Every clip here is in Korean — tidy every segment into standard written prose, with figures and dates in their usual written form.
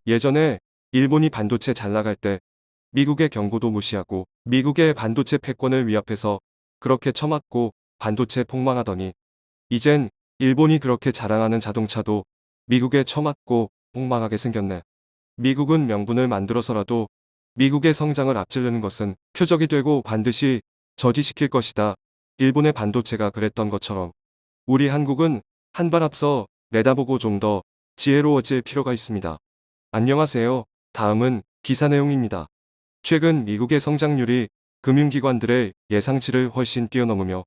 예전에 일본이 반도체 잘 나갈 때 미국의 경고도 무시하고 미국의 반도체 패권을 위협해서 그렇게 처맞고 반도체 폭망하더니 이젠 일본이 그렇게 자랑하는 자동차도 미국에 처맞고 폭망하게 생겼네. 미국은 명분을 만들어서라도 미국의 성장을 앞지르는 것은 표적이 되고 반드시 저지시킬 것이다. 일본의 반도체가 그랬던 것처럼 우리 한국은 한 발 앞서 내다보고 좀 더 지혜로워질 필요가 있습니다. 안녕하세요. 다음은 기사 내용입니다. 최근 미국의 성장률이 금융기관들의 예상치를 훨씬 뛰어넘으며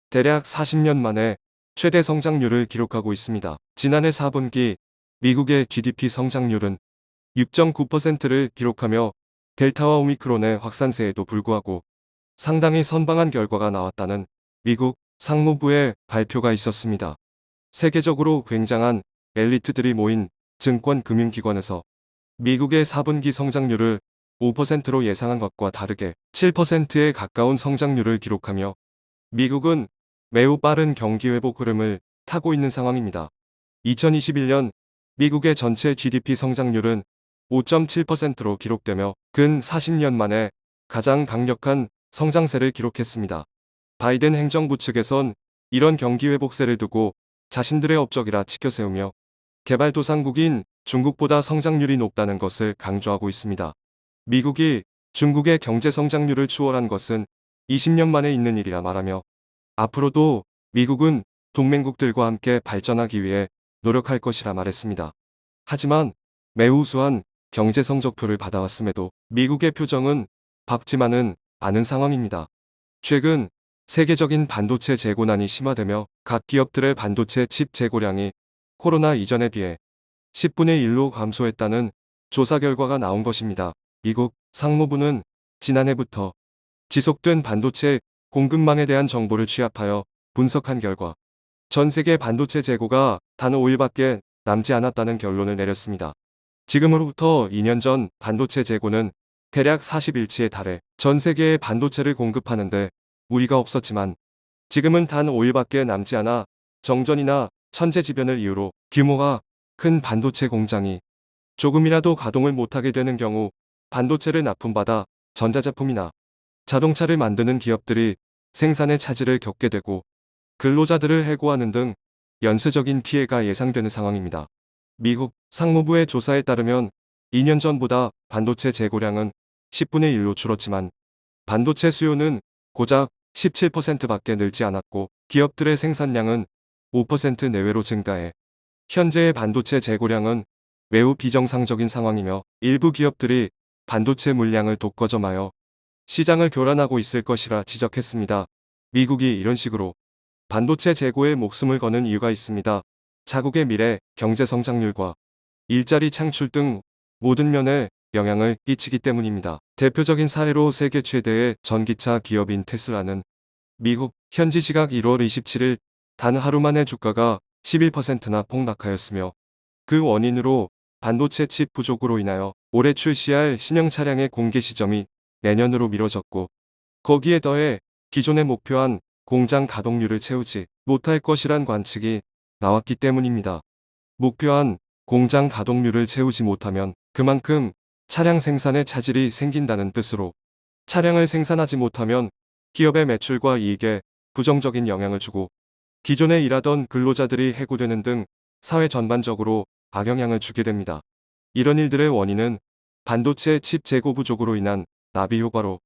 대략 40년 만에 최대 성장률을 기록하고 있습니다. 지난해 4분기 미국의 GDP 성장률은 6.9%를 기록하며 델타와 오미크론의 확산세에도 불구하고 상당히 선방한 결과가 나왔다는 미국 상무부의 발표가 있었습니다. 세계적으로 굉장한 엘리트들이 모인 증권금융기관에서 미국의 4분기 성장률을 5%로 예상한 것과 다르게 7%에 가까운 성장률을 기록하며 미국은 매우 빠른 경기회복 흐름을 타고 있는 상황입니다. 2021년 미국의 전체 GDP 성장률은 5.7%로 기록되며 근 40년 만에 가장 강력한 성장세를 기록했습니다. 바이든 행정부 측에선 이런 경기회복세를 두고 자신들의 업적이라 치켜세우며 개발도상국인 중국보다 성장률이 높다는 것을 강조하고 있습니다. 미국이 중국의 경제 성장률을 추월한 것은 20년 만에 있는 일이라 말하며 앞으로도 미국은 동맹국들과 함께 발전하기 위해 노력할 것이라 말했습니다. 하지만 매우 우수한 경제 성적표를 받아왔음에도 미국의 표정은 밝지만은 않은 상황입니다. 최근 세계적인 반도체 재고난이 심화되며 각 기업들의 반도체 칩 재고량이 코로나 이전에 비해 10분의 1로 감소했다는 조사 결과가 나온 것입니다. 미국 상무부는 지난해부터 지속된 반도체 공급망에 대한 정보를 취합하여 분석한 결과 전 세계 반도체 재고가 단 5일밖에 남지 않았다는 결론을 내렸습니다. 지금으로부터 2년 전 반도체 재고는 대략 40일치에 달해 전 세계에 반도체를 공급하는데 무리가 없었지만 지금은 단 5일밖에 남지 않아 정전이나 천재지변을 이유로 규모가 큰 반도체 공장이 조금이라도 가동을 못하게 되는 경우 반도체를 납품받아 전자제품이나 자동차를 만드는 기업들이 생산에 차질을 겪게 되고 근로자들을 해고하는 등 연쇄적인 피해가 예상되는 상황입니다. 미국 상무부의 조사에 따르면 2년 전보다 반도체 재고량은 10분의 1로 줄었지만 반도체 수요는 고작 17%밖에 늘지 않았고 기업들의 생산량은 5% 내외로 증가해 현재의 반도체 재고량은 매우 비정상적인 상황이며 일부 기업들이 반도체 물량을 독과점하여 시장을 교란하고 있을 것이라 지적했습니다. 미국이 이런 식으로 반도체 재고에 목숨을 거는 이유가 있습니다. 자국의 미래, 경제 성장률과 일자리 창출 등 모든 면에 영향을 끼치기 때문입니다. 대표적인 사례로 세계 최대의 전기차 기업인 테슬라는 미국 현지 시각 1월 27일 단 하루 만에 주가가 11%나 폭락하였으며 그 원인으로 반도체 칩 부족으로 인하여 올해 출시할 신형 차량의 공개 시점이 내년으로 미뤄졌고 거기에 더해 기존에 목표한 공장 가동률을 채우지 못할 것이란 관측이 나왔기 때문입니다. 목표한 공장 가동률을 채우지 못하면 그만큼 차량 생산에 차질이 생긴다는 뜻으로 차량을 생산하지 못하면 기업의 매출과 이익에 부정적인 영향을 주고 기존에 일하던 근로자들이 해고되는 등 사회 전반적으로 악영향을 주게 됩니다. 이런 일들의 원인은 반도체 칩 재고 부족으로 인한 나비 효과로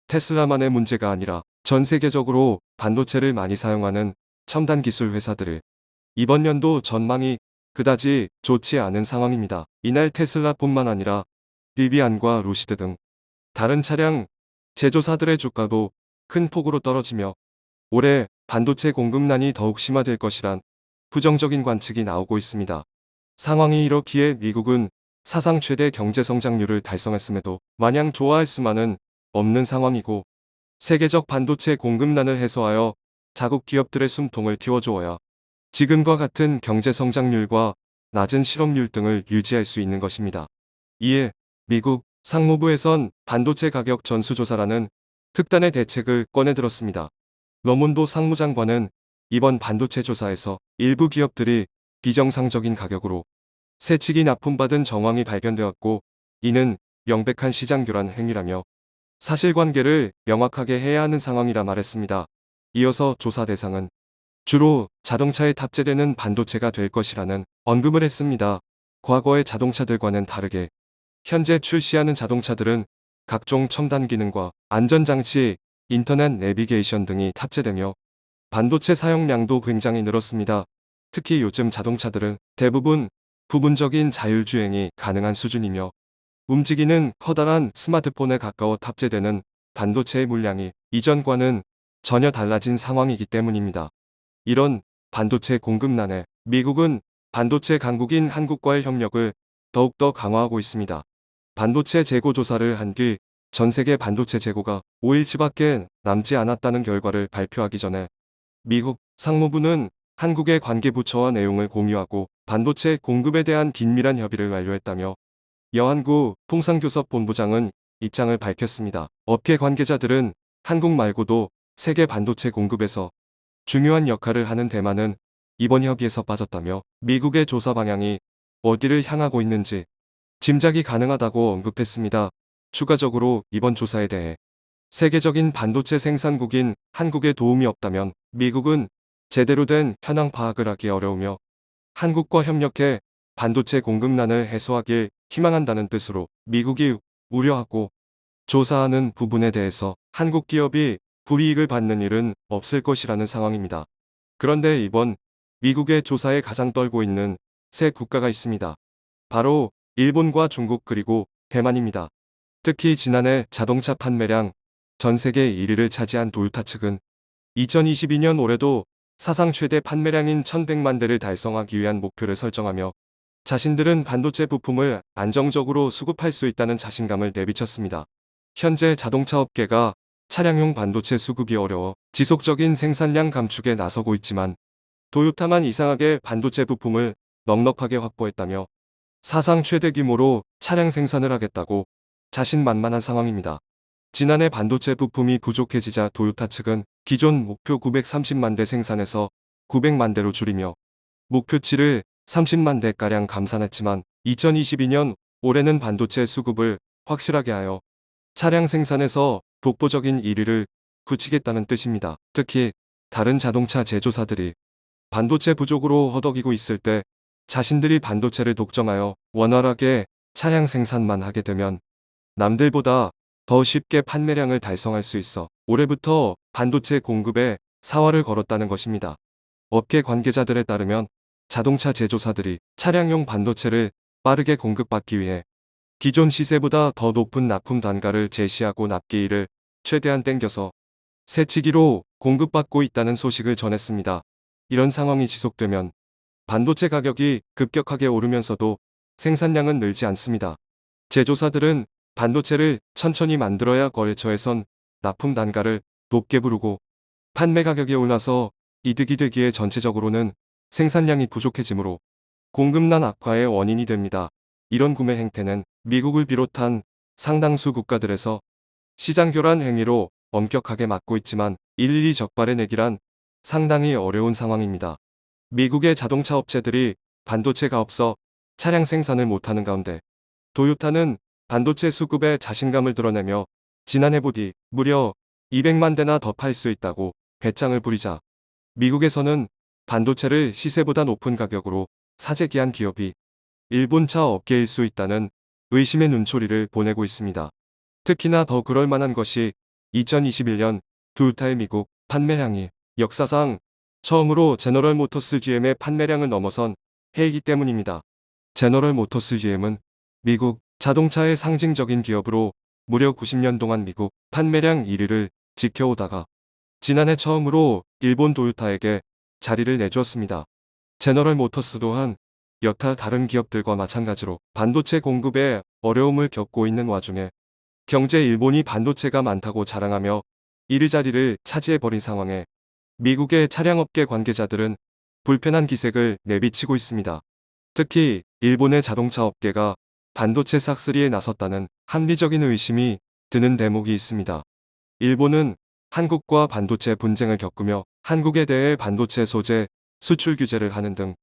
테슬라만의 문제가 아니라 전 세계적으로 반도체를 많이 사용하는 첨단 기술 회사들의 이번 연도 전망이 그다지 좋지 않은 상황입니다. 이날 테슬라뿐만 아니라 비비안과 루시드 등 다른 차량 제조사들의 주가도 큰 폭으로 떨어지며 올해 반도체 공급난이 더욱 심화될 것이란 부정적인 관측이 나오고 있습니다. 상황이 이렇기에 미국은 사상 최대 경제 성장률을 달성했음에도 마냥 좋아할 수만은 없는 상황이고 세계적 반도체 공급난을 해소하여 자국 기업들의 숨통을 틔워주어야 지금과 같은 경제 성장률과 낮은 실업률 등을 유지할 수 있는 것입니다. 이에 미국 상무부에선 반도체 가격 전수조사라는 특단의 대책을 꺼내들었습니다. 러몬도 상무장관은 이번 반도체 조사에서 일부 기업들이 비정상적인 가격으로 새치기 납품받은 정황이 발견되었고, 이는 명백한 시장 교란 행위라며 사실관계를 명확하게 해야 하는 상황이라 말했습니다. 이어서 조사 대상은 주로 자동차에 탑재되는 반도체가 될 것이라는 언급을 했습니다. 과거의 자동차들과는 다르게 현재 출시하는 자동차들은 각종 첨단 기능과 안전장치, 인터넷 내비게이션 등이 탑재되며 반도체 사용량도 굉장히 늘었습니다. 특히 요즘 자동차들은 대부분 부분적인 자율주행이 가능한 수준이며 움직이는 커다란 스마트폰에 가까워 탑재되는 반도체의 물량이 이전과는 전혀 달라진 상황이기 때문입니다. 이런 반도체 공급난에 미국은 반도체 강국인 한국과의 협력을 더욱더 강화하고 있습니다. 반도체 재고 조사를 한 뒤 전 세계 반도체 재고가 5일치밖에 남지 않았다는 결과를 발표하기 전에 미국 상무부는 한국의 관계부처와 내용을 공유하고 반도체 공급에 대한 긴밀한 협의를 완료했다며 여한구 통상교섭본부장은 입장을 밝혔습니다. 업계 관계자들은 한국 말고도 세계 반도체 공급에서 중요한 역할을 하는 대만은 이번 협의에서 빠졌다며 미국의 조사 방향이 어디를 향하고 있는지 짐작이 가능하다고 언급했습니다. 추가적으로 이번 조사에 대해 세계적인 반도체 생산국인 한국에 도움이 없다면 미국은 제대로 된 현황 파악을 하기 어려우며 한국과 협력해 반도체 공급난을 해소하길 희망한다는 뜻으로 미국이 우려하고 조사하는 부분에 대해서 한국 기업이 불이익을 받는 일은 없을 것이라는 상황입니다. 그런데 이번 미국의 조사에 가장 떨고 있는 세 국가가 있습니다. 바로 일본과 중국 그리고 대만입니다. 특히 지난해 자동차 판매량 전 세계 1위를 차지한 도요타 측은 2022년 올해도 사상 최대 판매량인 1100만 대를 달성하기 위한 목표를 설정하며 자신들은 반도체 부품을 안정적으로 수급할 수 있다는 자신감을 내비쳤습니다. 현재 자동차 업계가 차량용 반도체 수급이 어려워 지속적인 생산량 감축에 나서고 있지만 도요타만 이상하게 반도체 부품을 넉넉하게 확보했다며 사상 최대 규모로 차량 생산을 하겠다고 자신만만한 상황입니다. 지난해 반도체 부품이 부족해지자 도요타 측은 기존 목표 930만 대 생산에서 900만 대로 줄이며 목표치를 30만 대가량 감산했지만 2022년 올해는 반도체 수급을 확실하게 하여 차량 생산에서 독보적인 1위를 굳히겠다는 뜻입니다. 특히 다른 자동차 제조사들이 반도체 부족으로 허덕이고 있을 때 자신들이 반도체를 독점하여 원활하게 차량 생산만 하게 되면 남들보다 더 쉽게 판매량을 달성할 수 있어 올해부터 반도체 공급에 사활을 걸었다는 것입니다. 업계 관계자들에 따르면 자동차 제조사들이 차량용 반도체를 빠르게 공급받기 위해 기존 시세보다 더 높은 납품 단가를 제시하고 납기일을 최대한 땡겨서 새치기로 공급받고 있다는 소식을 전했습니다. 이런 상황이 지속되면 반도체 가격이 급격하게 오르면서도 생산량은 늘지 않습니다. 제조사들은 반도체를 천천히 만들어야 거래처에선 납품 단가를 높게 부르고 판매 가격이 올라서 이득이 되기에 전체적으로는 생산량이 부족해지므로 공급난 악화의 원인이 됩니다. 이런 구매 행태는 미국을 비롯한 상당수 국가들에서 시장 교란 행위로 엄격하게 막고 있지만 일일이 적발해내기란 상당히 어려운 상황입니다. 미국의 자동차 업체들이 반도체가 없어 차량 생산을 못하는 가운데 도요타는 반도체 수급에 자신감을 드러내며 지난해 보디 무려 200만 대나 더 팔 수 있다고 배짱을 부리자 미국에서는 반도체를 시세보다 높은 가격으로 사재기한 기업이 일본 차 업계일 수 있다는 의심의 눈초리를 보내고 있습니다. 특히나 더 그럴 만한 것이 2021년 도요타의 미국 판매량이 역사상 처음으로 제너럴 모터스 GM의 판매량을 넘어선 해이기 때문입니다. 제너럴 모터스 GM은 미국 자동차의 상징적인 기업으로 무려 90년 동안 미국 판매량 1위를 지켜오다가 지난해 처음으로 일본 도요타에게 자리를 내주었습니다. 제너럴 모터스 또한 여타 다른 기업들과 마찬가지로 반도체 공급에 어려움을 겪고 있는 와중에 경제 일본이 반도체가 많다고 자랑하며 1위 자리를 차지해버린 상황에 미국의 차량업계 관계자들은 불편한 기색을 내비치고 있습니다. 특히 일본의 자동차 업계가 반도체 싹쓸이에 나섰다는 합리적인 의심이 드는 대목이 있습니다. 일본은 한국과 반도체 분쟁을 겪으며 한국에 대해 반도체 소재 수출 규제를 하는 등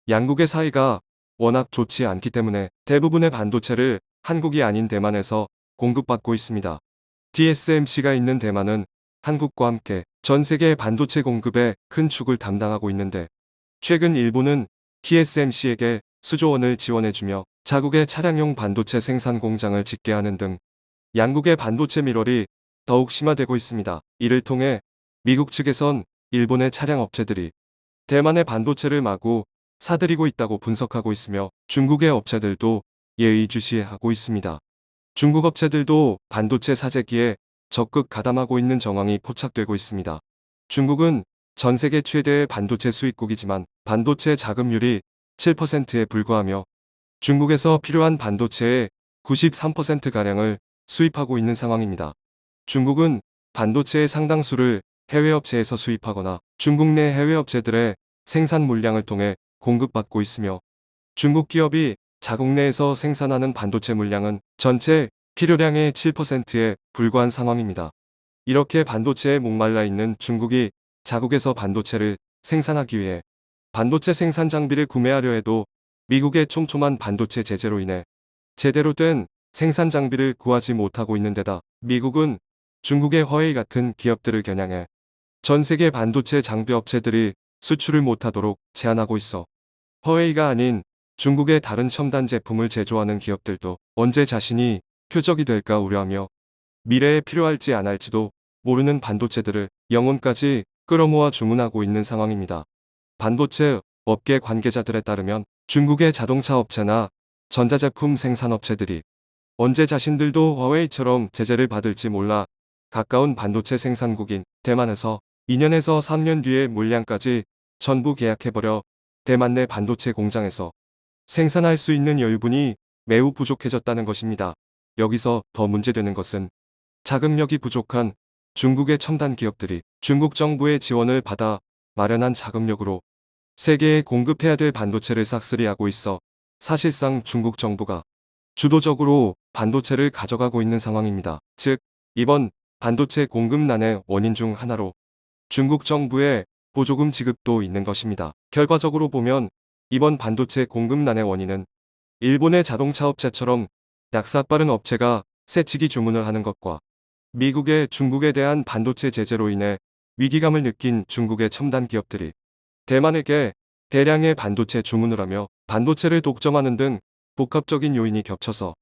양국의 사이가 워낙 좋지 않기 때문에 대부분의 반도체를 한국이 아닌 대만에서 공급받고 있습니다. TSMC가 있는 대만은 한국과 함께 전 세계 반도체 공급에 큰 축을 담당하고 있는데, 최근 일본은 TSMC에게 수조 원을 지원해주며 자국의 차량용 반도체 생산 공장을 짓게 하는 등 양국의 반도체 밀월이 더욱 심화되고 있습니다. 이를 통해 미국 측에선 일본의 차량 업체들이 대만의 반도체를 마구 사들이고 있다고 분석하고 있으며, 중국의 업체들도 예의주시하고 있습니다. 중국 업체들도 반도체 사재기에 적극 가담하고 있는 정황이 포착되고 있습니다. 중국은 전 세계 최대의 반도체 수입국이지만 반도체 자금률이 7%에 불과하며 중국에서 필요한 반도체의 93%가량을 수입하고 있는 상황입니다. 중국은 반도체의 상당수를 해외 업체에서 수입하거나 중국 내 해외 업체들의 생산 물량을 통해 공급받고 있으며, 중국 기업이 자국 내에서 생산하는 반도체 물량은 전체 필요량의 7%에 불과한 상황입니다. 이렇게 반도체에 목말라 있는 중국이 자국에서 반도체를 생산하기 위해 반도체 생산 장비를 구매하려 해도 미국의 촘촘한 반도체 제재로 인해 제대로 된 생산 장비를 구하지 못하고 있는 데다 미국은 중국의 화웨이 같은 기업들을 겨냥해 전 세계 반도체 장비 업체들이 수출을 못하도록 제한하고 있어 화웨이가 아닌 중국의 다른 첨단 제품을 제조하는 기업들도 언제 자신이 표적이 될까 우려하며 미래에 필요할지 안 할지도 모르는 반도체들을 영혼까지 끌어모아 주문하고 있는 상황입니다. 반도체 업계 관계자들에 따르면 중국의 자동차 업체나 전자제품 생산업체들이 언제 자신들도 화웨이처럼 제재를 받을지 몰라 가까운 반도체 생산국인 대만에서 2년에서 3년 뒤에 물량까지 전부 계약해버려 대만 내 반도체 공장에서 생산할 수 있는 여유분이 매우 부족해졌다는 것입니다. 여기서 더 문제되는 것은 자금력이 부족한 중국의 첨단 기업들이 중국 정부의 지원을 받아 마련한 자금력으로 세계에 공급해야 될 반도체를 싹쓸이하고 있어 사실상 중국 정부가 주도적으로 반도체를 가져가고 있는 상황입니다. 즉, 이번 반도체 공급난의 원인 중 하나로 중국 정부의 보조금 지급도 있는 것입니다. 결과적으로 보면 이번 반도체 공급난의 원인은 일본의 자동차 업체처럼 약사 빠른 업체가 새치기 주문을 하는 것과 미국의 중국에 대한 반도체 제재로 인해 위기감을 느낀 중국의 첨단 기업들이 대만에게 대량의 반도체 주문을 하며 반도체를 독점하는 등 복합적인 요인이 겹쳐서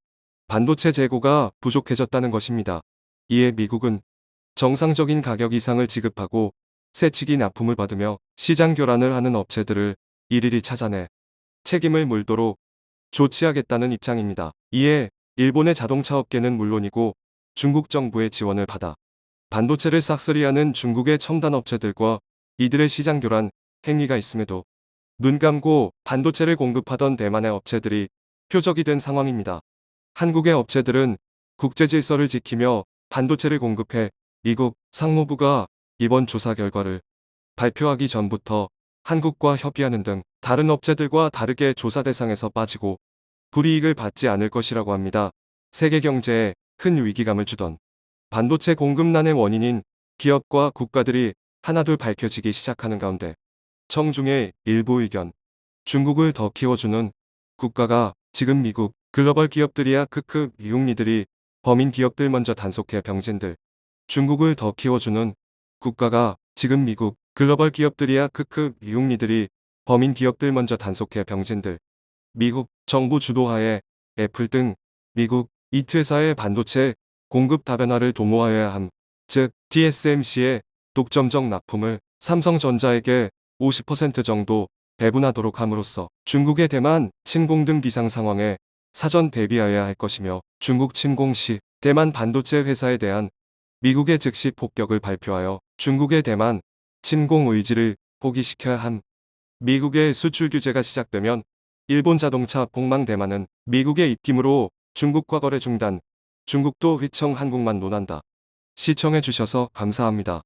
반도체 재고가 부족해졌다는 것입니다. 이에 미국은 정상적인 가격 이상을 지급하고 새치기 납품을 받으며 시장 교란을 하는 업체들을 일일이 찾아내 책임을 물도록 조치하겠다는 입장입니다. 이에 일본의 자동차 업계는 물론이고 중국 정부의 지원을 받아 반도체를 싹쓸이하는 중국의 첨단 업체들과 이들의 시장 교란 행위가 있음에도 눈 감고 반도체를 공급하던 대만의 업체들이 표적이 된 상황입니다. 한국의 업체들은 국제 질서를 지키며 반도체를 공급해 미국 상무부가 이번 조사 결과를 발표하기 전부터 한국과 협의하는 등 다른 업체들과 다르게 조사 대상에서 빠지고 불이익을 받지 않을 것이라고 합니다. 세계 경제에 큰 위기감을 주던 반도체 공급난의 원인인 기업과 국가들이 하나둘 밝혀지기 시작하는 가운데 청중의 일부 의견, 중국을 더 키워주는 국가가 지금 미국 글로벌 기업들이야 크크 미국니들이 범인 기업들 먼저 단속해 병진들. 중국을 더 키워주는 국가가 지금 미국 글로벌 기업들이야 크크 미국니들이 범인 기업들 먼저 단속해 병진들. 미국 정부 주도하에 애플 등 미국 이트 회사의 반도체 공급 다변화를 도모하여야 함. 즉 TSMC의 독점적 납품을 삼성전자에게 50% 정도 배분하도록 함으로써 중국의 대만 침공 등 비상 상황에 사전 대비하여야 할 것이며, 중국 침공 시 대만 반도체 회사에 대한 미국의 즉시 폭격을 발표하여 중국의 대만 침공 의지를 포기시켜야 함. 미국의 수출 규제가 시작되면 일본 자동차 폭망 대만은 미국의 입김으로 중국과 거래 중단, 중국도 휘청 한국만 논한다. 시청해주셔서 감사합니다.